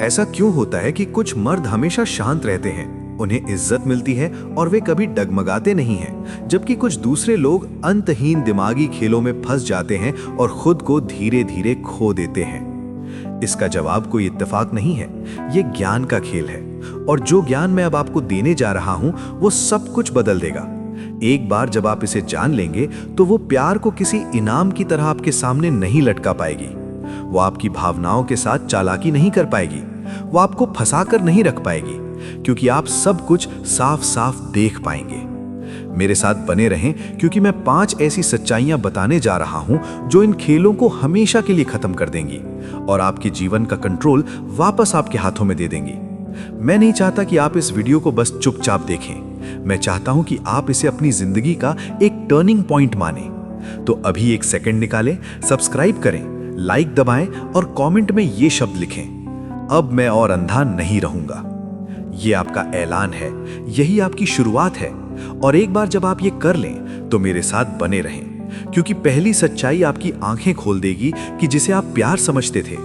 ऐसा क्यों होता है कि कुछ मर्द हमेशा शांत रहते हैं, उन्हें इज्जत मिलती है और वे कभी डगमगाते नहीं हैं, जबकि कुछ दूसरे लोग अंतहीन दिमागी खेलों में फंस जाते हैं और खुद को धीरे धीरे खो देते हैं? इसका जवाब कोई इत्तेफाक नहीं है, ये ज्ञान का खेल है। और जो ज्ञान मैं अब आपको देने जा रहा हूं वो सब कुछ बदल देगा। एक बार जब आप इसे जान लेंगे तो वो प्यार को किसी इनाम की तरह आपके सामने नहीं लटका पाएगी। वो आपकी भावनाओं के साथ चालाकी नहीं कर पाएगी, वो आपको फंसाकर नहीं रख पाएगी, क्योंकि आप सब कुछ साफ साफ देख पाएंगे। मेरे साथ बने रहें, क्योंकि मैं 5 ऐसी सच्चाइयां बताने जा रहा हूं जो इन खेलों को हमेशा के लिए खत्म कर देंगी और आपके जीवन का कंट्रोल वापस आपके हाथों में दे देंगी। मैं नहीं चाहता कि आप इस वीडियो को बस चुपचाप देखें, मैं चाहता हूं कि आप इसे अपनी जिंदगी का एक टर्निंग पॉइंट माने। तो अभी एक सेकंड निकालें, सब्सक्राइब करें, लाइक दबाएं और कमेंट में ये शब्द लिखें, अब मैं और अंधा नहीं रहूंगा। ये आपका ऐलान है, यही आपकी शुरुआत है। और एक बार जब आप ये कर लें तो मेरे साथ बने रहें, क्योंकि पहली सच्चाई आपकी आंखें खोल देगी कि जिसे आप प्यार समझते थे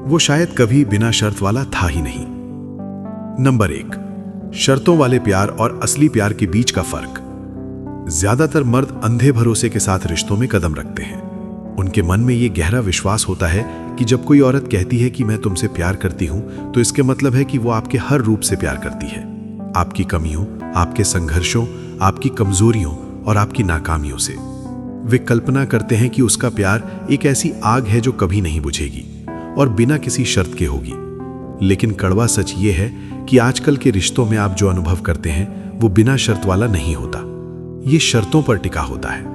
वो शायद कभी बिना शर्त वाला था ही नहीं। नंबर 1, शर्तों वाले प्यार और असली प्यार के बीच का फर्क। ज्यादातर मर्द अंधे भरोसे के साथ रिश्तों में कदम रखते हैं। उनके मन में यह गहरा विश्वास होता है कि जब कोई औरत कहती है कि मैं तुमसे प्यार करती हूं, तो इसके मतलब है कि वो आपके हर रूप से प्यार करती है, आपकी कमियों, आपके संघर्षों, आपकी कमजोरियों और आपकी नाकामियों से। वे कल्पना करते हैं कि उसका प्यार एक ऐसी आग है जो कभी नहीं बुझेगी और बिना किसी शर्त के होगी। लेकिन कड़वा सच ये है कि आजकल के रिश्तों में आप जो अनुभव करते हैं वो बिना शर्त वाला नहीं होता, ये शर्तों पर टिका होता है।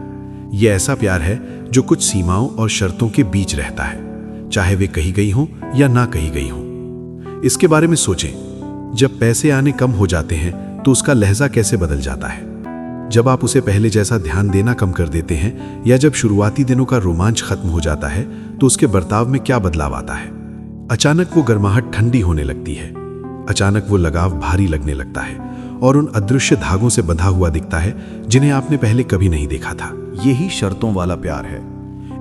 ये ऐसा प्यार है जो कुछ सीमाओं और शर्तों के बीच रहता है, चाहे वे कही गई हों या ना कही गई हों। इसके बारे में सोचें, जब पैसे आने कम हो जाते हैं तो उसका लहजा कैसे बदल जाता है। जब आप उसे पहले जैसा ध्यान देना कम कर देते हैं, या जब शुरुआती दिनों का रोमांच खत्म हो जाता है, तो उसके बर्ताव में क्या बदलाव आता है। अचानक वो गर्माहट ठंडी होने लगती है, अचानक वो लगाव भारी लगने लगता है और उन अदृश्य धागों से बंधा हुआ दिखता है जिन्हें आपने पहले कभी नहीं देखा था। यही शर्तों वाला प्यार है।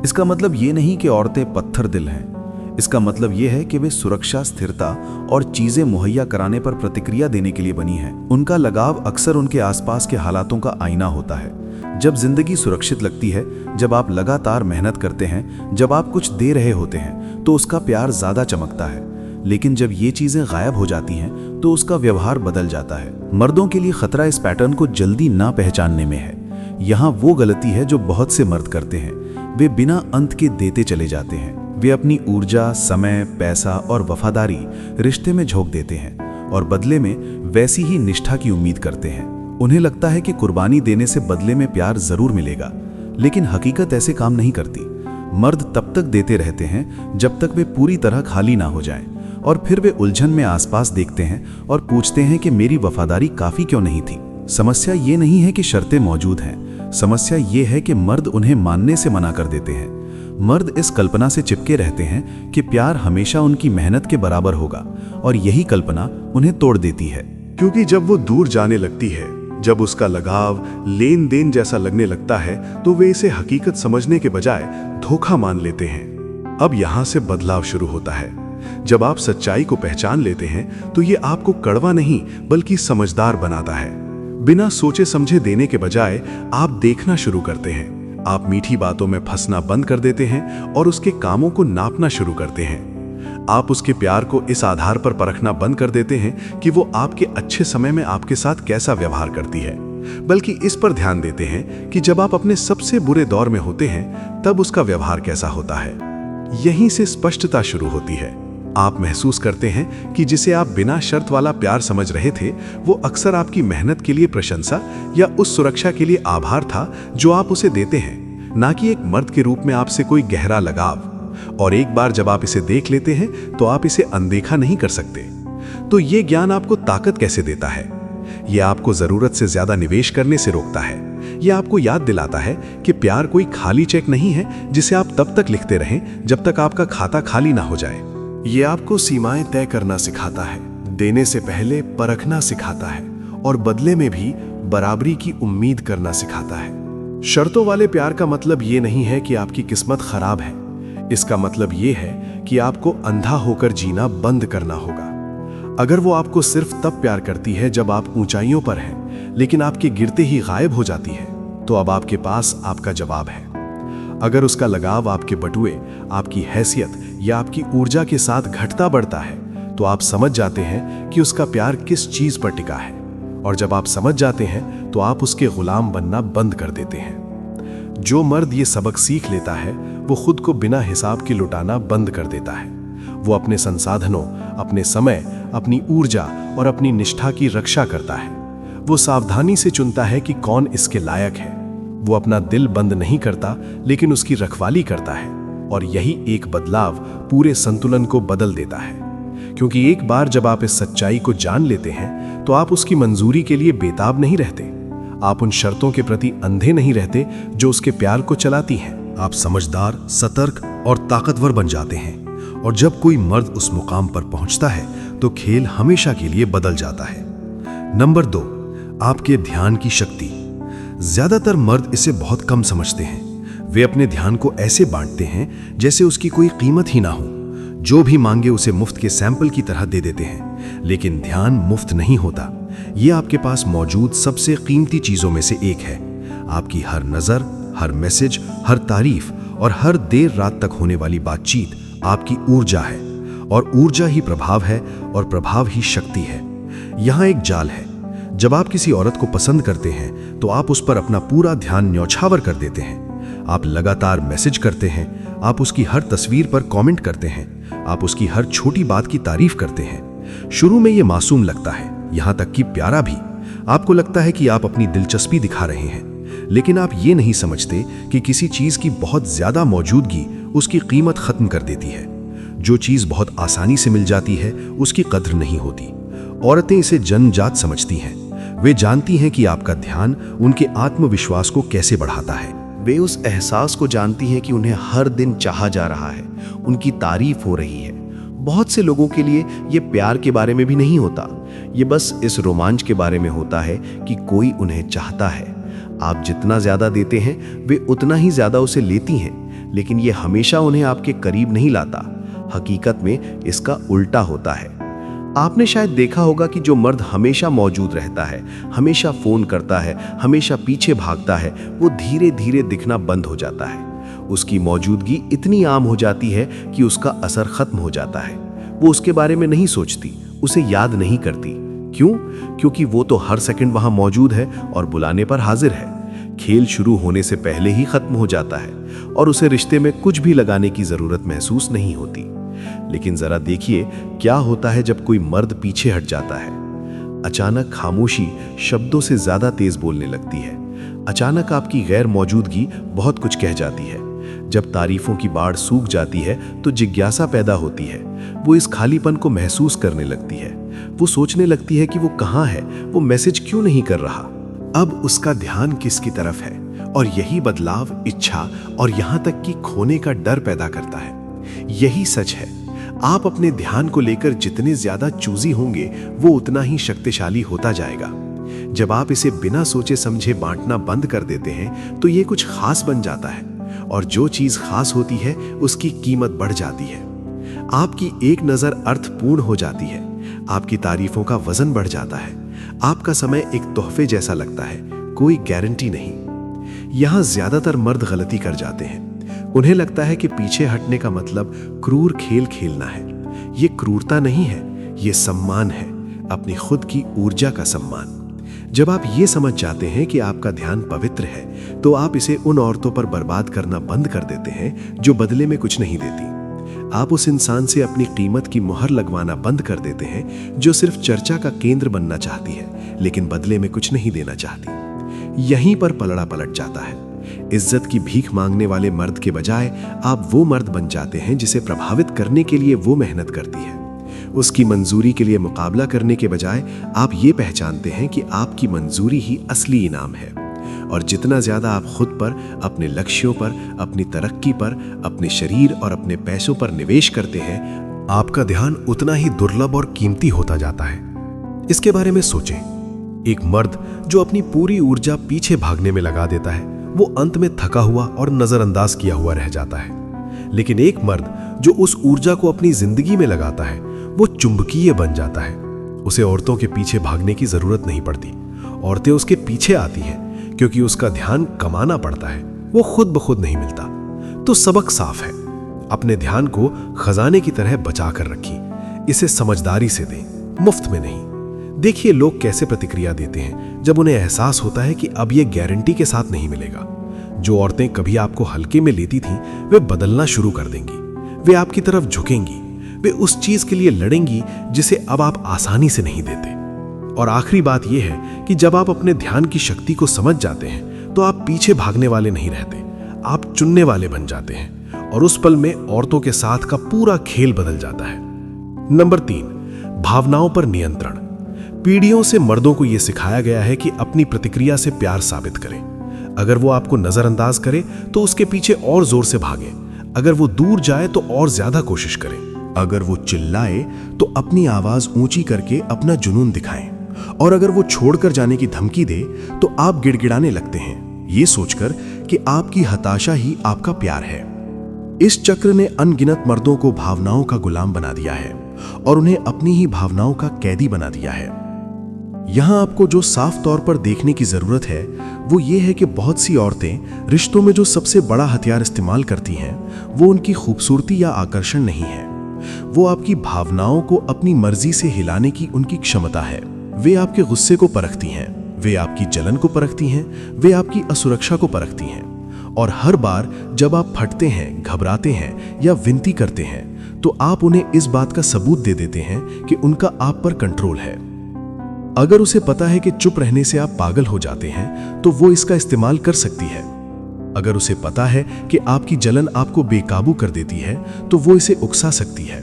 इसका मतलब ये नहीं कि औरतें पत्थर दिल हैं, इसका मतलब ये है कि वे सुरक्षा, स्थिरता और चीजें मुहैया कराने पर प्रतिक्रिया देने के लिए बनी हैं। उनका लगाव अक्सर उनके आसपास के हालातों का आईना होता है। जब जिंदगी सुरक्षित लगती है, जब आप लगातार मेहनत करते हैं, जब आप कुछ दे रहे होते हैं, तो उसका प्यार ज्यादा चमकता है। लेकिन जब ये चीजें गायब हो जाती हैं तो उसका व्यवहार बदल जाता है। मर्दों के लिए खतरा इस पैटर्न को जल्दी ना पहचानने में है। यहाँ वो गलती है जो बहुत से मर्द करते हैं, वे बिना अंत के देते चले जाते हैं। वे अपनी ऊर्जा, समय, पैसा और वफादारी रिश्ते में झोंक देते हैं और बदले में वैसी ही निष्ठा की उम्मीद करते हैं। उन्हें लगता है कि कुर्बानी देने से बदले में प्यार जरूर मिलेगा, लेकिन हकीकत ऐसे काम नहीं करती। मर्द तब तक देते रहते हैं जब तक वे पूरी तरह खाली ना हो जाएं, और फिर वे उलझन में आसपास देखते हैं और पूछते हैं कि मेरी वफादारी काफी क्यों नहीं थी। समस्या ये नहीं है कि शर्तें मौजूद हैं, समस्या ये है कि मर्द उन्हें मानने से मना कर देते हैं। मर्द इस कल्पना से चिपके रहते हैं कि प्यार हमेशा उनकी मेहनत के बराबर होगा, और यही कल्पना उन्हें तोड़ देती है। क्योंकि जब वो दूर जाने लगती है, जब उसका लगाव लेन देन जैसा लगने लगता है, तो वे इसे हकीकत समझने के बजाय धोखा मान लेते हैं। अब यहां से बदलाव शुरू होता है। जब आप सच्चाई को पहचान लेते हैं तो ये आपको कड़वा नहीं बल्कि समझदार बनाता है। बिना सोचे समझे देने के बजाय आप देखना शुरू करते हैं। आप मीठी बातों में फंसना बंद कर देते हैं और उसके कामों को नापना शुरू करते हैं। आप उसके प्यार को इस आधार पर परखना बंद कर देते हैं कि वो आपके अच्छे समय में आपके साथ कैसा व्यवहार करती है, बल्कि इस पर ध्यान देते हैं कि जब आप अपने सबसे बुरे दौर में होते हैं तब उसका व्यवहार कैसा होता है। यहीं से स्पष्टता शुरू होती है। आप महसूस करते हैं कि जिसे आप बिना शर्त वाला प्यार समझ रहे थे, वो अक्सर आपकी मेहनत के लिए प्रशंसा या उस सुरक्षा के लिए आभार था जो आप उसे देते हैं, ना कि एक मर्द के रूप में आपसे कोई गहरा लगाव। और एक बार जब आप इसे देख लेते हैं तो आप इसे अनदेखा नहीं कर सकते। तो ये ज्ञान आपको ताकत कैसे देता है? ये आपको जरूरत से ज्यादा निवेश करने से रोकता है। ये आपको याद दिलाता है कि प्यार कोई खाली चेक नहीं है जिसे आप तब तक लिखते रहें जब तक आपका खाता खाली ना हो जाए। ये आपको सीमाएं तय करना सिखाता है, देने से पहले परखना सिखाता है और बदले में भी बराबरी की उम्मीद करना सिखाता है। शर्तों वाले प्यार का मतलब ये नहीं है कि आपकी किस्मत खराब है। इसका मतलब ये है कि आपको अंधा होकर जीना बंद करना होगा। अगर वो आपको सिर्फ तब प्यार करती है जब आप ऊंचाइयों पर हैं, लेकिन आपके गिरते ही गायब हो जाती है, तो अब आपके पास आपका जवाब है। अगर उसका लगाव आपके बटुए, आपकी हैसियत या आपकी ऊर्जा के साथ घटता बढ़ता है, तो आप समझ जाते हैं कि उसका प्यार किस चीज पर टिका है। और जब आप समझ जाते हैं तो आप उसके गुलाम बनना बंद कर देते हैं। जो मर्द ये सबक सीख लेता है वो खुद को बिना हिसाब के लुटाना बंद कर देता है। वो अपने संसाधनों, अपने समय, अपनी ऊर्जा और अपनी निष्ठा की रक्षा करता है। वो सावधानी से चुनता है कि कौन इसके लायक है। वो अपना दिल बंद नहीं करता, लेकिन उसकी रखवाली करता है। और यही एक बदलाव पूरे संतुलन को बदल देता है। क्योंकि एक बार जब आप इस सच्चाई को जान लेते हैं तो आप उसकी मंजूरी के लिए बेताब नहीं रहते। आप उन शर्तों के प्रति अंधे नहीं रहते जो उसके प्यार को चलाती हैं। आप समझदार, सतर्क और ताकतवर बन जाते हैं। और जब कोई मर्द उस मुकाम पर पहुंचता है तो खेल हमेशा के लिए बदल जाता है। नंबर 2, आपके ध्यान की शक्ति। ज्यादातर मर्द इसे बहुत कम समझते हैं। वे अपने ध्यान को ऐसे बांटते हैं जैसे उसकी कोई कीमत ही ना हो। जो भी मांगे उसे मुफ्त के सैंपल की तरह दे देते हैं। लेकिन ध्यान मुफ्त नहीं होता। ये आपके पास मौजूद सबसे कीमती चीजों में से एक है। आपकी हर नजर, हर मैसेज, हर तारीफ और हर देर रात तक होने वाली बातचीत आपकी ऊर्जा है। और ऊर्जा ही प्रभाव है और प्रभाव ही शक्ति है। यहाँ एक जाल है। जब आप किसी औरत को पसंद करते हैं तो आप उस पर अपना पूरा ध्यान न्यौछावर कर देते हैं। आप लगातार मैसेज करते हैं, आप उसकी हर तस्वीर पर कमेंट करते हैं, आप उसकी हर छोटी बात की तारीफ करते हैं। शुरू में यह मासूम लगता है, यहां तक कि प्यारा भी। आपको लगता है कि आप अपनी दिलचस्पी दिखा रहे हैं। लेकिन आप ये नहीं समझते कि किसी चीज की बहुत ज्यादा मौजूदगी उसकी कीमत खत्म कर देती है। जो चीज बहुत आसानी से मिल जाती है उसकी कद्र नहीं होती। औरतें इसे जन्मजात समझती हैं। वे जानती हैं कि आपका ध्यान उनके आत्मविश्वास को कैसे बढ़ाता है। वे उस एहसास को जानती हैं कि उन्हें हर दिन चाहा जा रहा है, उनकी तारीफ हो रही है। बहुत से लोगों के लिए ये प्यार के बारे में भी नहीं होता। ये बस इस रोमांच के बारे में होता है कि कोई उन्हें चाहता है। आप जितना ज्यादा देते हैं वे उतना ही ज्यादा उसे लेती हैं। लेकिन ये हमेशा उन्हें आपके करीब नहीं लाता। हकीकत में इसका उल्टा होता है। आपने शायद देखा होगा कि जो मर्द हमेशा मौजूद रहता है, हमेशा फोन करता है, हमेशा पीछे भागता है, वो धीरे धीरे दिखना बंद हो जाता है। उसकी मौजूदगी इतनी आम हो जाती है कि उसका असर खत्म हो जाता है। वो उसके बारे में नहीं सोचती, उसे याद नहीं करती। क्यों? क्योंकि वो तो हर सेकंड वहां मौजूद है और बुलाने पर हाजिर है। खेल शुरू होने से पहले ही खत्म हो जाता है और उसे रिश्ते में कुछ भी लगाने की जरूरत महसूस नहीं होती। लेकिन जरा देखिए क्या होता है जब कोई मर्द पीछे हट जाता है। अचानक खामोशी शब्दों से ज्यादा तेज बोलने लगती है। अचानक आपकी गैर मौजूदगी बहुत कुछ कह जाती है। जब तारीफों की बाढ़ सूख जाती है तो जिज्ञासा पैदा होती है। वो इस खालीपन को महसूस करने लगती है। वो सोचने लगती है कि वो कहाँ है, वो मैसेज क्यों नहीं कर रहा। अब उसका ध्यान किसकी तरफ है? और यही बदलाव इच्छा और यहां तक कि खोने का डर पैदा करता है। यही सच है। आप अपने ध्यान को लेकर जितने ज्यादा चूजी होंगे वो उतना ही शक्तिशाली होता जाएगा। जब आप इसे बिना सोचे समझे बांटना बंद कर देते हैं तो ये कुछ खास बन जाता है। और जो चीज खास होती है उसकी कीमत बढ़ जाती है। आपकी एक नजर अर्थपूर्ण हो जाती है। आपकी तारीफों का वजन बढ़ जाता है। आपका समय एक तोहफे जैसा लगता है, कोई गारंटी नहीं। यहां ज्यादातर मर्द गलती कर जाते हैं। उन्हें लगता है कि पीछे हटने का मतलब क्रूर खेल खेलना है। ये क्रूरता नहीं है, ये सम्मान है, अपनी खुद की ऊर्जा का सम्मान। जब आप ये समझ जाते हैं कि आपका ध्यान पवित्र है तो आप इसे उन औरतों पर बर्बाद करना बंद कर देते हैं जो बदले में कुछ नहीं देती। आप उस इंसान से अपनी कीमत की मुहर लगवाना बंद कर देते हैं जो सिर्फ चर्चा का केंद्र बनना चाहती है लेकिन बदले में कुछ नहीं देना चाहती। यहीं पर पलड़ा पलट जाता है। इज्जत की भीख मांगने वाले मर्द के बजाय आप वो मर्द बन जाते हैं जिसे प्रभावित करने के लिए वो मेहनत करती है। उसकी मंजूरी के लिए मुकाबला करने के बजाय आप ये पहचानते हैं कि आपकी मंजूरी ही असली इनाम है। और जितना ज्यादा आप खुद पर, अपने लक्ष्यों पर, अपनी तरक्की पर, अपने शरीर और अपने पैसों पर निवेश करते हैं, आपका ध्यान उतना ही दुर्लभ और कीमती होता जाता है। इसके बारे में सोचें। एक मर्द जो अपनी पूरी ऊर्जा पीछे भागने में लगा देता है वो अंत में थका हुआ और नजरअंदाज किया हुआ रह जाता है। लेकिन एक मर्द जो उस ऊर्जा को अपनी जिंदगी में लगाता है वो चुंबकीय बन जाता है। उसे औरतों के पीछे भागने की जरूरत नहीं पड़ती। औरतें उसके पीछे आती हैं क्योंकि उसका ध्यान कमाना पड़ता है, वो खुद ब खुद नहीं मिलता। तो सबक साफ है, अपने ध्यान को खजाने की तरह बचा कर रखिए। इसे समझदारी से दें, मुफ्त में नहीं। देखिए लोग कैसे प्रतिक्रिया देते हैं जब उन्हें एहसास होता है कि अब ये गारंटी के साथ नहीं मिलेगा। जो औरतें कभी आपको हल्के में लेती थीं, वे बदलना शुरू कर देंगी। वे आपकी तरफ झुकेंगी, वे उस चीज के लिए लड़ेंगी जिसे अब आप आसानी से नहीं देते। और आखिरी बात यह है कि जब आप अपने ध्यान की शक्ति को समझ जाते हैं तो आप पीछे भागने वाले नहीं रहते, आप चुनने वाले बन जाते हैं। और उस पल में औरतों के साथ का पूरा खेल बदल जाता है। नंबर 3, भावनाओं पर नियंत्रण। पीढ़ियों से मर्दों को यह सिखाया गया है कि अपनी प्रतिक्रिया से प्यार साबित करें। अगर वो आपको नजरअंदाज करे तो उसके पीछे और जोर से भागें। अगर वो दूर जाए तो और ज्यादा कोशिश करें। अगर वो चिल्लाए तो अपनी आवाज ऊंची करके अपना जुनून दिखाएं। और अगर वो छोड़कर जाने की धमकी दे तो आप गिड़गिड़ाने लगते हैं, ये सोचकर कि आपकी हताशा ही आपका प्यार है। इस चक्र ने अनगिनत मर्दों को भावनाओं का गुलाम बना दिया है और उन्हें अपनी ही भावनाओं का कैदी बना दिया है। यहां आपको जो साफ तौर पर देखने की जरूरत है वो ये है कि बहुत सी औरतें रिश्तों में जो सबसे बड़ा हथियार इस्तेमाल करती हैं वो उनकी खूबसूरती या आकर्षण नहीं है, वो आपकी भावनाओं को अपनी मर्जी से हिलाने की उनकी क्षमता है। वे आपके गुस्से को परखती हैं, वे आपकी जलन को परखती हैं, वे आपकी असुरक्षा को परखती हैं। और हर बार जब आप फटते हैं, घबराते हैं या विनती करते हैं तो आप उन्हें इस बात का सबूत दे देते हैं कि उनका आप पर कंट्रोल है। अगर उसे पता है कि चुप रहने से आप पागल हो जाते हैं तो वो इसका इस्तेमाल कर सकती है। अगर उसे पता है कि आपकी जलन आपको बेकाबू कर देती है तो वो इसे उकसा सकती है।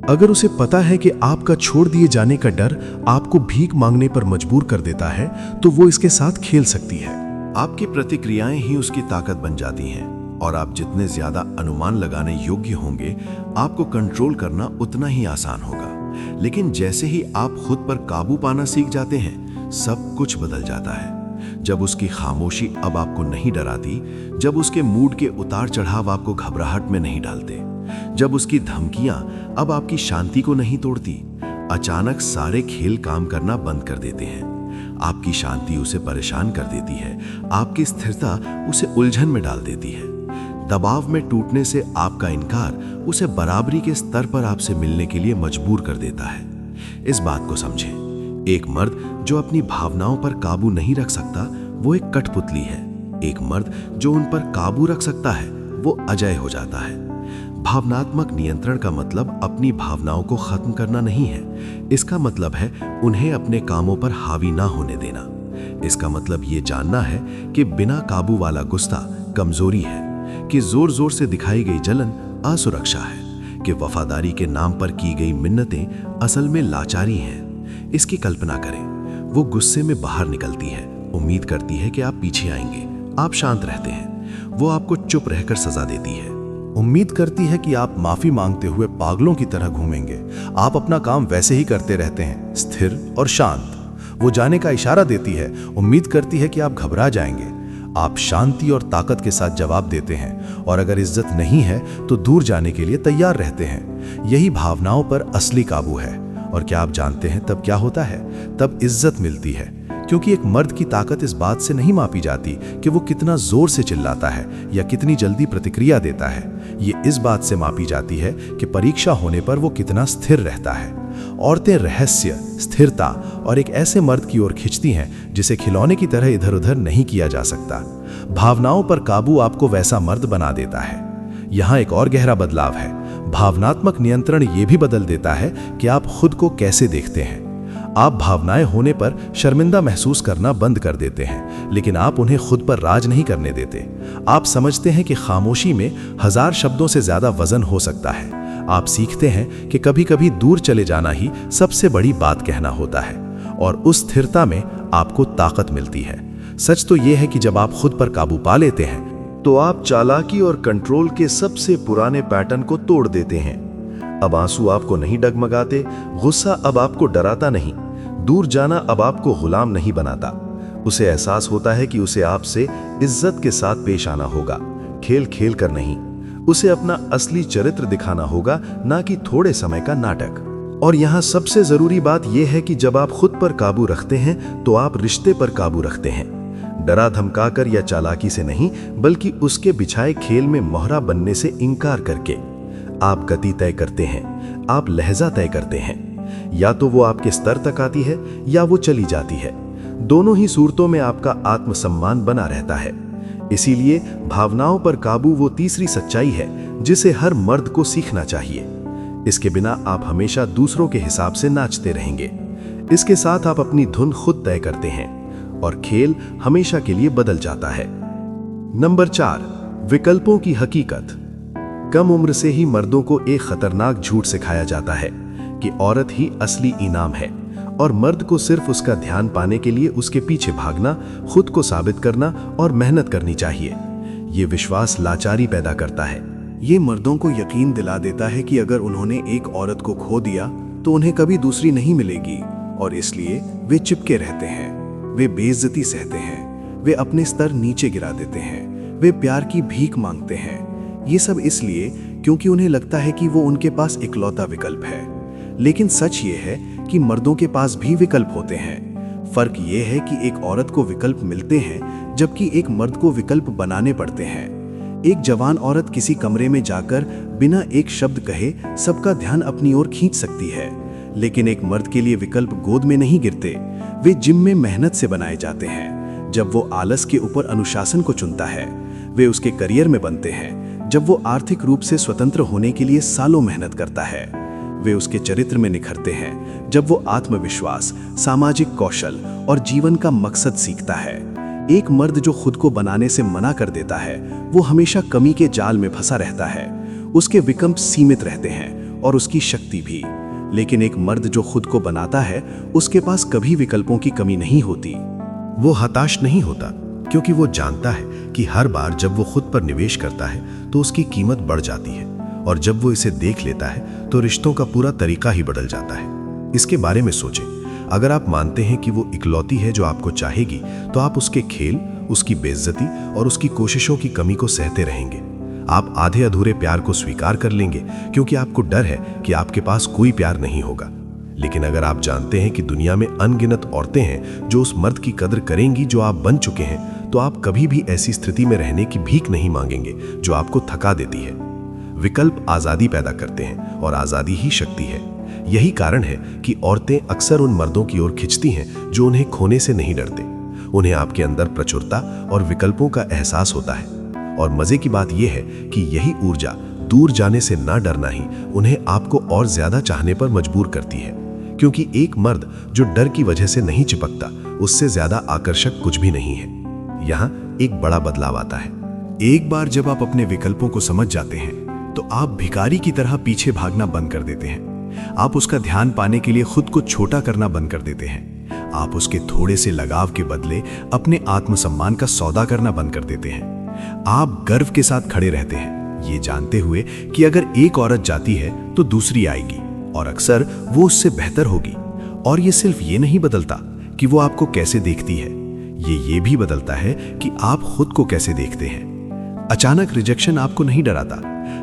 अगर उसे पता है कि आपका छोड़ दिए जाने का डर आपको भीख मांगने पर मजबूर कर देता है तो वो इसके साथ खेल सकती है। आपकी प्रतिक्रियाएं ही उसकी ताकत बन जाती हैं और आप जितने ज्यादा अनुमान लगाने योग्य होंगे, आपको कंट्रोल करना उतना ही आसान होगा। लेकिन जैसे ही आप खुद पर काबू पाना सीख जाते हैं, सब कुछ बदल जाता है। जब उसकी खामोशी अब आपको नहीं डराती, जब उसके मूड के उतार चढ़ाव आपको घबराहट में नहीं डालते, जब उसकी धमकियां अब आपकी शांति को नहीं तोड़ती, अचानक सारे खेल काम करना बंद कर देते हैं। आपकी शांति उसे परेशान कर देती है, आपकी स्थिरता उसे उलझन में डाल देती है। दबाव में टूटने से आपका इनकार उसे बराबरी के स्तर पर आपसे मिलने के लिए मजबूर कर देता है। इस बात को समझें, एक मर्द जो अपनी भावनाओं पर काबू नहीं रख सकता वो एक कठपुतली है। एक मर्द जो उन पर काबू रख सकता है वो अजय हो जाता है। भावनात्मक नियंत्रण का मतलब अपनी भावनाओं को खत्म करना नहीं है, इसका मतलब है उन्हें अपने कामों पर हावी ना होने देना। इसका मतलब ये जानना है कि बिना काबू वाला गुस्सा कमजोरी है, कि जोर जोर से दिखाई गई जलन असुरक्षा है, कि वफादारी के नाम पर की गई मिन्नतें असल में लाचारी हैं। इसकी कल्पना करें, वो गुस्से में बाहर निकलती है, उम्मीद करती है कि आप पीछे आएंगे, आप शांत रहते हैं। वो आपको चुप रहकर सजा देती है, उम्मीद करती है कि आप माफी मांगते हुए पागलों की तरह घूमेंगे। आप अपना काम वैसे ही करते रहते हैं, स्थिर और शांत। वो जाने का इशारा देती है, उम्मीद करती है कि आप घबरा जाएंगे। आप शांति और ताकत के साथ जवाब देते हैं और अगर इज्जत नहीं है तो दूर जाने के लिए तैयार रहते हैं। यही भावनाओं पर असली काबू है। और क्या आप जानते हैं तब क्या होता है? तब इज्जत मिलती है, क्योंकि एक मर्द की ताकत इस बात से नहीं मापी जाती कि वो कितना जोर से चिल्लाता है या कितनी जल्दी प्रतिक्रिया देता है। ये इस बात से मापी जाती है कि परीक्षा होने पर वो कितना स्थिर रहता है। औरतें रहस्य, स्थिरता और एक ऐसे मर्द की ओर खिंचती हैं जिसे खिलौने की तरह इधर उधर नहीं किया जा सकता। भावनाओं पर काबू आपको वैसा मर्द बना देता है। यहाँ एक और गहरा बदलाव है। भावनात्मक नियंत्रण ये भी बदल देता है कि आप खुद को कैसे देखते हैं। आप भावनाएं होने पर शर्मिंदा महसूस करना बंद कर देते हैं, लेकिन आप उन्हें खुद पर राज नहीं करने देते। आप समझते हैं कि खामोशी में 1000 शब्दों से ज्यादा वजन हो सकता है। आप सीखते हैं कि कभी कभी दूर चले जाना ही सबसे बड़ी बात कहना होता है, और उस स्थिरता में आपको ताकत मिलती है। सच तो यह है कि जब आप खुद पर काबू पा लेते हैं तो आप चालाकी और कंट्रोल के सबसे पुराने पैटर्न को तोड़ देते हैं। अब आंसू आपको नहीं डगमगाते, गुस्सा अब आपको डराता नहीं, दूर जाना अब आपको गुलाम नहीं बनाता। उसे एहसास होता है कि उसे आपसे इज्जत के साथ पेश आना होगा, खेल खेल कर नहीं। उसे अपना असली चरित्र दिखाना होगा, ना कि थोड़े समय का नाटक। और यहाँ सबसे जरूरी बात यह है कि जब आप खुद पर काबू रखते हैं तो आप रिश्ते पर काबू रखते हैं, डरा धमकाकर या चालाकी से नहीं, बल्कि उसके बिछाए खेल में मोहरा बनने से इनकार करके। आप गति तय करते हैं, आप लहजा तय करते हैं, या तो वो आपके स्तर तक आती है या वो चली जाती है। दोनों ही सूरतों में आपका आत्मसम्मान बना रहता है। इसीलिए भावनाओं पर काबू वो तीसरी सच्चाई है जिसे हर मर्द को सीखना चाहिए। इसके बिना आप हमेशा दूसरों के हिसाब से नाचते रहेंगे। इसके साथ आप अपनी धुन खुद तय करते हैं और खेल हमेशा के लिए बदल जाता है। नंबर 4, विकल्पों की हकीकत। कम उम्र से ही मर्दों को एक खतरनाक झूठ सिखाया जाता है कि औरत ही असली इनाम है और मर्द को सिर्फ उसका ध्यान पाने के लिए उसके पीछे भागना, खुद को साबित करना और मेहनत करनी चाहिए। ये विश्वास लाचारी पैदा करता है। ये मर्दों को यकीन दिला देता है कि अगर उन्होंने एक औरत को खो दिया तो उन्हें कभी दूसरी नहीं मिलेगी, और इसलिए वे चिपके रहते हैं। वे बेइज्जती सहते हैं, वे अपने स्तर नीचे गिरा देते हैं, वे प्यार की भीख मांगते हैं। ये सब इसलिए क्योंकि उन्हें लगता है कि वो उनके पास इकलौता विकल्प है। लेकिन सच ये है कि मर्दों के पास भी विकल्प होते हैं। फर्क ये है कि एक औरत को विकल्प मिलते हैं जबकि एक मर्द को विकल्प बनाने पड़ते हैं। एक जवान औरत किसी कमरे में जाकर बिना एक शब्द कहे सबका ध्यान अपनी ओर खींच सकती है, लेकिन एक मर्द के लिए विकल्प गोद में नहीं गिरते, वे जिम में मेहनत से बनाए जाते हैं। जब वो आलस के ऊपर अनुशासन को चुनता है, वे उसके करियर में बनते हैं। जब वो आर्थिक रूप से स्वतंत्र होने के लिए सालों मेहनत करता है, वे उसके चरित्र में निखरते हैं। जब वो आत्मविश्वास, सामाजिक कौशल और जीवन का मकसद सीखता है। एक मर्द जो खुद को बनाने से मना कर देता है, वो हमेशा कमी के जाल में फंसा रहता है। उसके विकल्प सीमित रहते हैं और उसकी शक्ति भी। लेकिन एक मर्द जो खुद को बनाता है, उसके पास कभी विकल्पों की कमी नहीं होती। वो हताश नहीं होता क्योंकि वो जानता है कि हर बार जब वो खुद पर निवेश करता है तो उसकी कीमत बढ़ जाती है, और जब वो इसे देख लेता है तो रिश्तों का पूरा तरीका ही बदल जाता है। इसके बारे में सोचें। अगर आप मानते हैं कि वो इकलौती है जो आपको चाहेगी, तो आप उसके खेल, उसकी बेइज्जती और उसकी कोशिशों की कमी को सहते रहेंगे। आप आधे अधूरे प्यार को स्वीकार कर लेंगे क्योंकि आपको डर है कि आपके पास कोई प्यार नहीं होगा। लेकिन अगर आप जानते हैं कि दुनिया में अनगिनत औरतें हैं जो उस मर्द की कदर करेंगी जो आप बन चुके हैं, तो आप कभी भी ऐसी स्थिति में रहने की भीख नहीं मांगेंगे जो आपको थका देती है। विकल्प आज़ादी पैदा करते हैं और आज़ादी ही शक्ति है। यही कारण है कि औरतें अक्सर उन मर्दों की ओर खिंचती हैं जो उन्हें खोने से नहीं डरते। उन्हें आपके अंदर प्रचुरता और विकल्पों का एहसास होता है। और मजे की बात यह है कि यही ऊर्जा दूर जाने से ना डरना ही उन्हें आपको और ज्यादा चाहने पर मजबूर करती है, क्योंकि एक मर्द जो डर की वजह से नहीं चिपकता, उससे ज्यादा आकर्षक कुछ भी नहीं है। यहाँ एक बड़ा बदलाव आता है। एक बार जब आप अपने विकल्पों को समझ जाते हैं तो आप भिखारी की तरह पीछे भागना बंद कर देते हैं। आप उसका ध्यान पाने के लिए खुद को छोटा करना बंद कर देते हैं। आप उसके थोड़े से लगाव के बदले अपने आत्मसम्मान का सौदा करना बंद कर देते हैं। आप गर्व के साथ खड़े रहते हैं, ये जानते हुए कि अगर एक औरत जाती है तो दूसरी आएगी और अक्सर वो उससे बेहतर होगी। और ये सिर्फ ये नहीं बदलता कि वो आपको कैसे देखती है, ये भी बदलता है कि आप खुद को कैसे देखते हैं। अचानक रिजेक्शन आपको नहीं डराता,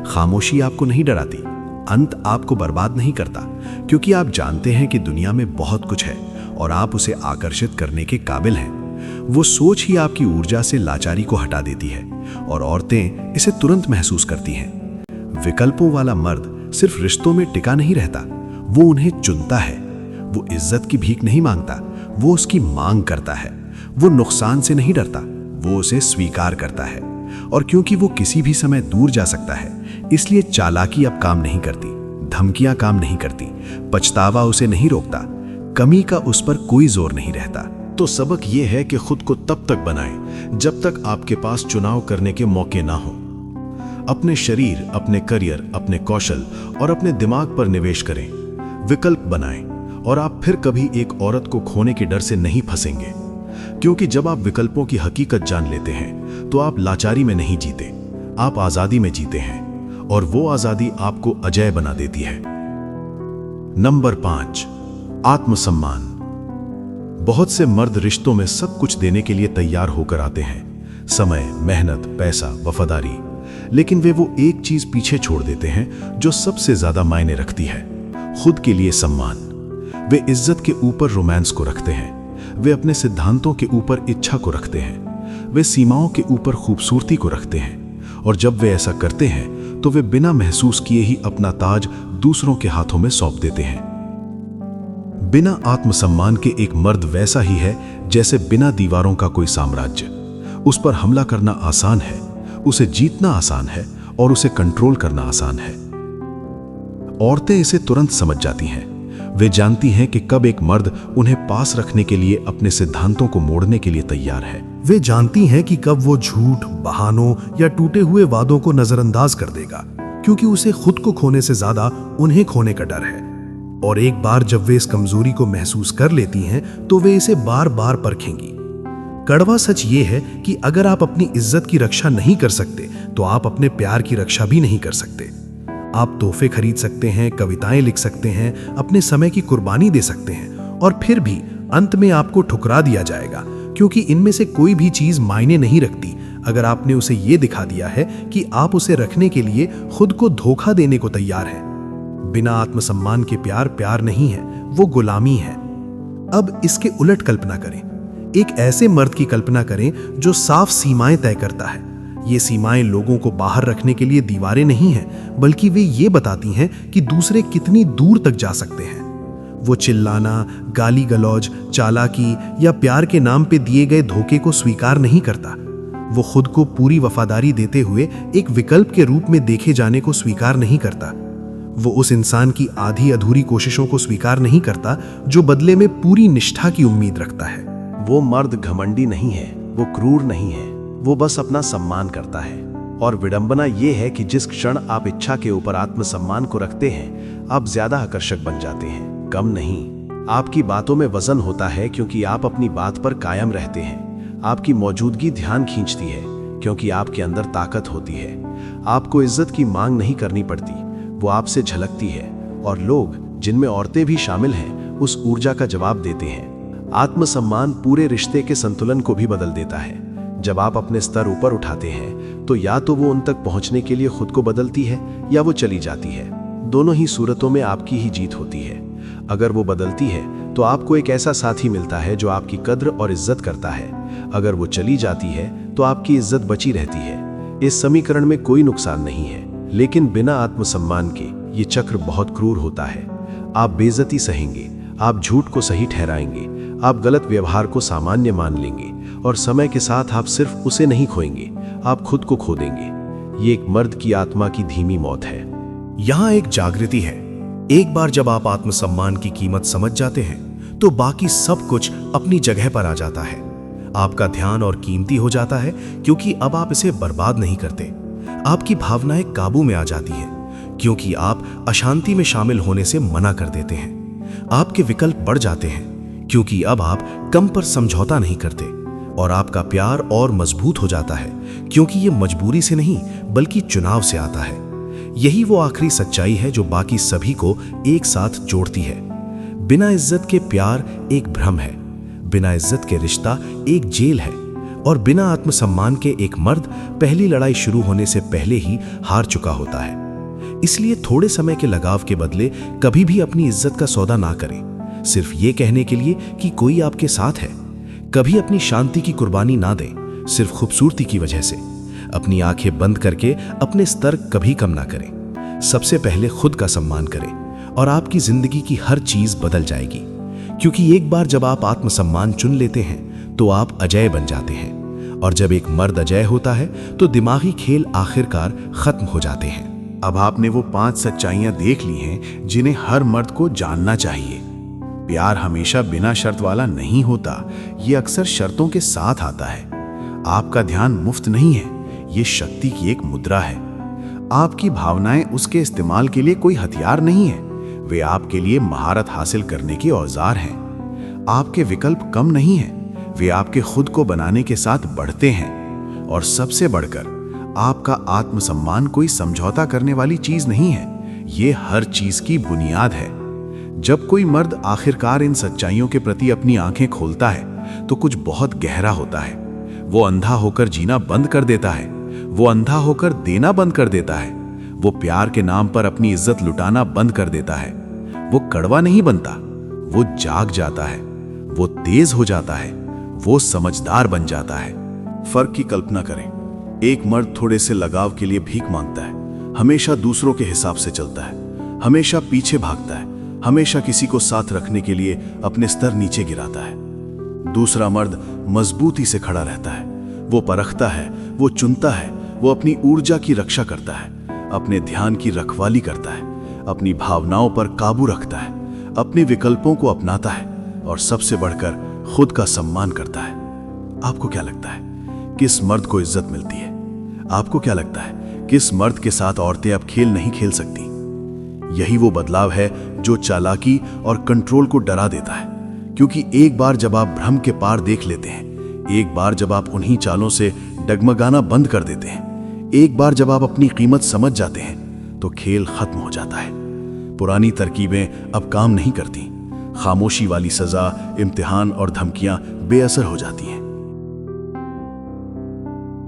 खामोशी आपको नहीं डराती, अंत आपको बर्बाद नहीं करता, क्योंकि आप जानते हैं कि दुनिया में बहुत कुछ है और आप उसे आकर्षित करने के काबिल हैं। वो सोच ही आपकी ऊर्जा से लाचारी को हटा देती है और औरतें इसे तुरंत महसूस करती हैं। विकल्पों वाला मर्द सिर्फ रिश्तों में टिका नहीं रहता, वो उन्हें चुनता है। वो इज्जत की भीख नहीं मांगता, वो उसकी मांग करता है। वो नुकसान से नहीं डरता, वो उसे स्वीकार करता है। और क्योंकि वो किसी भी समय दूर जा सकता है, इसलिए चालाकी अब काम नहीं करती, धमकियां काम नहीं करती, पछतावा उसे नहीं रोकता, कमी का उस पर कोई जोर नहीं रहता। तो सबक ये है कि खुद को तब तक बनाएं जब तक आपके पास चुनाव करने के मौके ना हो। अपने शरीर, अपने करियर, अपने कौशल और अपने दिमाग पर निवेश करें। विकल्प बनाएं और आप फिर कभी एक औरत को खोने के डर से नहीं फंसेंगे, क्योंकि जब आप विकल्पों की हकीकत जान लेते हैं तो आप लाचारी में नहीं जीते, आप आजादी में जीते हैं, और वो आजादी आपको अजय बना देती है। नंबर 5, आत्मसम्मान। बहुत से मर्द रिश्तों में सब कुछ देने के लिए तैयार होकर आते हैं, समय, मेहनत, पैसा, वफादारी, लेकिन वे वो एक चीज पीछे छोड़ देते हैं जो सबसे ज्यादा मायने रखती है, खुद के लिए सम्मान। वे इज्जत के ऊपर रोमांस को रखते हैं। वे अपने सिद्धांतों के ऊपर इच्छा को रखते हैं। वे सीमाओं के ऊपर खूबसूरती को रखते हैं। और जब वे ऐसा करते हैं तो वे बिना महसूस किए ही अपना ताज दूसरों के हाथों में सौंप देते हैं। बिना आत्मसम्मान के एक मर्द वैसा ही है जैसे बिना दीवारों का कोई साम्राज्य। उस पर हमला करना आसान है, उसे जीतना आसान है और उसे कंट्रोल करना आसान है। औरतें इसे तुरंत समझ जाती हैं। वे जानती हैं कि कब एक मर्द उन्हें पास रखने के लिए अपने सिद्धांतों को मोड़ने के लिए तैयार है। वे जानती हैं कि कब वो झूठ, बहानों या टूटे हुए वादों को नजरअंदाज कर देगा, क्योंकि उसे खुद को खोने से ज्यादा उन्हें खोने का डर है। और एक बार जब वे इस कमजोरी को महसूस कर लेती हैं तो वे इसे बार बार परखेंगी। कड़वा सच ये है कि अगर आप अपनी इज्जत की रक्षा नहीं कर सकते तो आप अपने प्यार की रक्षा भी नहीं कर सकते। आप तोहफे खरीद सकते हैं, कविताएं लिख सकते हैं, अपने समय की कुर्बानी दे सकते हैं, और फिर भी अंत में आपको ठुकरा दिया जाएगा, क्योंकि इनमें से कोई भी चीज मायने नहीं रखती अगर आपने उसे ये दिखा दिया है कि आप उसे रखने के लिए खुद को धोखा देने को तैयार हैं। बिना आत्मसम्मान के प्यार प्यार नहीं है, वो गुलामी है। अब इसके उलट कल्पना करें। एक ऐसे मर्द की कल्पना करें जो साफ सीमाएं तय करता है। ये सीमाएं लोगों को बाहर रखने के लिए दीवारें नहीं हैं, बल्कि वे ये बताती हैं कि दूसरे कितनी दूर तक जा सकते हैं। वो चिल्लाना, गाली गलौज, चालाकी या प्यार के नाम पे दिए गए धोखे को स्वीकार नहीं करता। वो खुद को पूरी वफादारी देते हुए एक विकल्प के रूप में देखे जाने को स्वीकार नहीं करता। वो उस इंसान की आधी अधूरी कोशिशों को स्वीकार नहीं करता जो बदले में पूरी निष्ठा की उम्मीद रखता है। वो मर्द घमंडी नहीं है, वो क्रूर नहीं है, वो बस अपना सम्मान करता है। और विडंबना ये है कि जिस क्षण आप इच्छा के ऊपर आत्मसम्मान को रखते हैं, आप ज्यादा आकर्षक बन जाते हैं, कम नहीं। आपकी बातों में वजन होता है क्योंकि आप अपनी बात पर कायम रहते हैं। आपकी मौजूदगी ध्यान खींचती है क्योंकि आपके अंदर ताकत होती है। आपको इज्जत की मांग नहीं करनी पड़ती, वो आपसे झलकती है। और लोग, जिनमें औरतें भी शामिल हैं, उस ऊर्जा का जवाब देते हैं। आत्मसम्मान पूरे रिश्ते के संतुलन को भी बदल देता है। जब आप अपने स्तर ऊपर उठाते हैं तो या तो वो उन तक पहुंचने के लिए खुद को बदलती है या वो चली जाती है। दोनों ही सूरतों में आपकी ही जीत होती है। अगर वो बदलती है तो आपको एक ऐसा साथी मिलता है जो आपकी कद्र और इज्जत करता है। अगर वो चली जाती है तो आपकी इज्जत बची रहती है। इस समीकरण में कोई नुकसान नहीं है, लेकिन बिना आत्मसम्मान के ये चक्र बहुत क्रूर होता है। आप बेइज्जती सहेंगे, आप झूठ को सही ठहराएंगे, आप गलत व्यवहार को सामान्य मान लेंगे, और समय के साथ आप सिर्फ उसे नहीं खोएंगे, आप खुद को खो देंगे। ये एक मर्द की आत्मा की धीमी मौत है। यहां एक जागृति है। एक बार जब आप आत्मसम्मान की कीमत समझ जाते हैं तो बाकी सब कुछ अपनी जगह पर आ जाता है। आपका ध्यान और कीमती हो जाता है क्योंकि अब आप इसे बर्बाद नहीं करते। आपकी भावनाएं काबू में आ जाती हैं क्योंकि आप अशांति में शामिल होने से मना कर देते हैं। आपके विकल्प बढ़ जाते हैं क्योंकि अब आप कम पर समझौता नहीं करते। और आपका प्यार और मजबूत हो जाता है क्योंकि ये मजबूरी से नहीं बल्कि चुनाव से आता है। यही वो आखिरी सच्चाई है जो बाकी सभी को एक साथ जोड़ती है। बिना इज्जत के प्यार एक भ्रम है, बिना इज्जत के रिश्ता एक जेल है, और बिना आत्मसम्मान के एक मर्द पहली लड़ाई शुरू होने से पहले ही हार चुका होता है। इसलिए थोड़े समय के लगाव के बदले कभी भी अपनी इज्जत का सौदा ना करें, सिर्फ ये कहने के लिए कि कोई आपके साथ है। कभी अपनी शांति की कुर्बानी ना दें सिर्फ खूबसूरती की वजह से। अपनी आंखें बंद करके अपने स्तर कभी कम ना करें। सबसे पहले खुद का सम्मान करें और आपकी जिंदगी की हर चीज बदल जाएगी। क्योंकि एक बार जब आप आत्मसम्मान चुन लेते हैं तो आप अजय बन जाते हैं, और जब एक मर्द अजय होता है तो दिमागी खेल आखिरकार खत्म हो जाते हैं। अब आपने वो 5 सच्चाइयां देख ली हैं जिन्हें हर मर्द को जानना चाहिए। प्यार हमेशा बिना शर्त वाला नहीं होता, ये अक्सर शर्तों के साथ आता है। आपका ध्यान मुफ्त नहीं है, ये शक्ति की एक मुद्रा है। आपकी भावनाएं उसके इस्तेमाल के लिए कोई हथियार नहीं है, वे आपके लिए महारत हासिल करने के औजार हैं। आपके विकल्प कम नहीं हैं, वे आपके खुद को बनाने के साथ बढ़ते हैं। और सबसे बढ़कर आपका आत्मसम्मान कोई समझौता करने वाली चीज नहीं है, ये हर चीज की बुनियाद है। जब कोई मर्द आखिरकार इन सच्चाइयों के प्रति अपनी आंखें खोलता है तो कुछ बहुत गहरा होता है। वो अंधा होकर जीना बंद कर देता है, वो अंधा होकर देना बंद कर देता है, वो प्यार के नाम पर अपनी इज्जत लुटाना बंद कर देता है, वो कड़वा नहीं बनता, वो जाग जाता है, वो तेज हो जाता है, वो समझदार बन जाता है। फर्क की कल्पना करें। एक मर्द थोड़े से लगाव के लिए भीख मांगता है, हमेशा दूसरों के हिसाब से चलता है, हमेशा पीछे भागता है, हमेशा किसी को साथ रखने के लिए अपने स्तर नीचे गिराता है। दूसरा मर्द मजबूती से खड़ा रहता है, वो परखता है, वो चुनता है, वो अपनी ऊर्जा की रक्षा करता है, अपने ध्यान की रखवाली करता है, अपनी भावनाओं पर काबू रखता है, अपने विकल्पों को अपनाता है और सबसे बढ़कर खुद का सम्मान करता है। आपको क्या लगता है किस मर्द को इज्जत मिलती है? आपको क्या लगता है किस मर्द के साथ औरतें अब खेल नहीं खेल सकती? यही वो बदलाव है जो चालाकी और कंट्रोल को डरा देता है, क्योंकि एक बार जब आप भ्रम के पार देख लेते हैं, एक बार जब आप उन्हीं चालों से डगमगाना बंद कर देते हैं, एक बार जब आप अपनी कीमत समझ जाते हैं, तो खेल खत्म हो जाता है। पुरानी तरकीबें अब काम नहीं करती। खामोशी वाली सजा, इम्तिहान और धमकियां बेअसर हो जाती हैं।